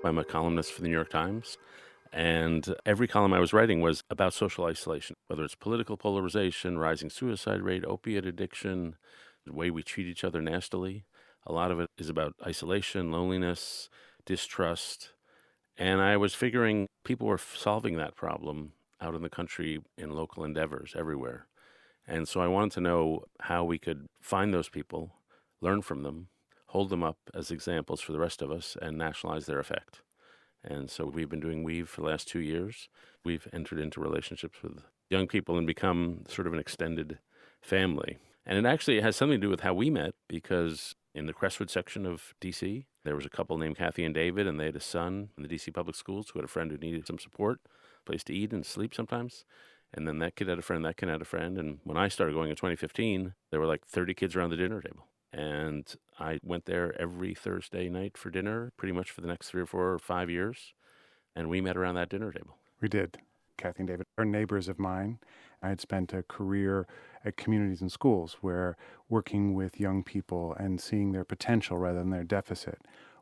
I'm a columnist for the New York Times, and every column I was writing was about social isolation, whether it's political polarization, rising suicide rate, opiate addiction, the way we treat each other nastily. A lot of it is about isolation, loneliness, distrust. And I was figuring people were solving that problem out in the country in local endeavors everywhere. And so I wanted to know how we could find those people, learn from them, hold them up as examples for the rest of us, and nationalize their effect. And so we've been doing Weave for the last 2 years. We've entered into relationships with young people and become sort of an extended family. And it actually has something to do with how we met, because in the Crestwood section of D.C., there was a couple named Kathy and David, and they had a son in the D.C. public schools who had a friend who needed some support, place to eat and sleep sometimes. And then that kid had a friend, that kid had a friend. And when I started going in 2015, there were like 30 kids around the dinner table. And I went there every Thursday night for dinner, pretty much for the next 3 or 4 or 5 years. And we met around that dinner table. We did. Kathy and David are neighbors of mine. I had spent a career at communities and schools where working with young people and seeing their potential rather than their deficit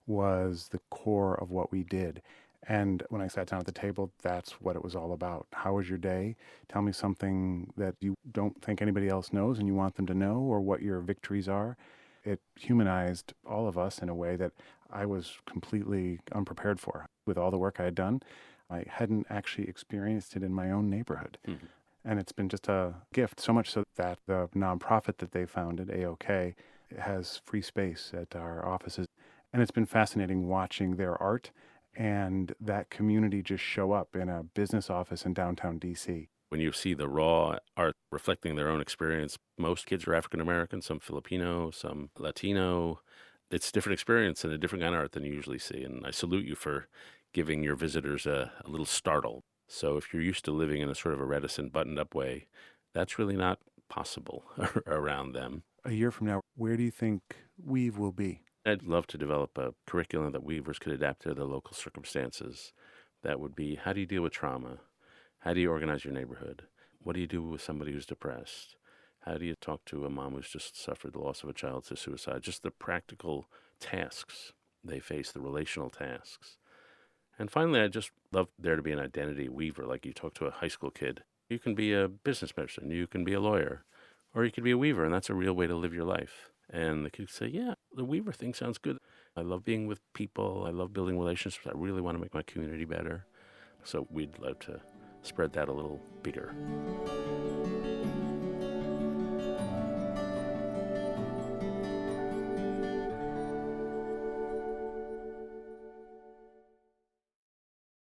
was the core of what we did. And when I sat down at the table, that's what it was all about. How was your day? Tell me something that you don't think anybody else knows and you want them to know, or what your victories are. It humanized all of us in a way that I was completely unprepared for. With all the work I had done, I hadn't actually experienced it in my own neighborhood. Mm-hmm. And it's been just a gift, so much so that the nonprofit that they founded, AOK, has free space at our offices. And it's been fascinating watching their art and that community just show up in a business office in downtown D.C. When you see the raw art reflecting their own experience, most kids are African American, some Filipino, some Latino. It's a different experience and a different kind of art than you usually see. And I salute you for giving your visitors a little startle. So if you're used to living in a sort of a reticent, buttoned-up way, that's really not possible around them. A year from now, where do you think Weave will be? I'd love to develop a curriculum that weavers could adapt to their local circumstances. That would be, how do you deal with trauma? How do you organize your neighborhood? What do you do with somebody who's depressed? How do you talk to a mom who's just suffered the loss of a child to suicide? Just the practical tasks they face, the relational tasks. And finally, I just love there to be an identity weaver, like you talk to a high school kid. You can be a business person, you can be a lawyer, or you can be a weaver, and that's a real way to live your life. And the kids say, yeah, the weaver thing sounds good. I love being with people. I love building relationships. I really want to make my community better. So we'd love to spread that a little bigger.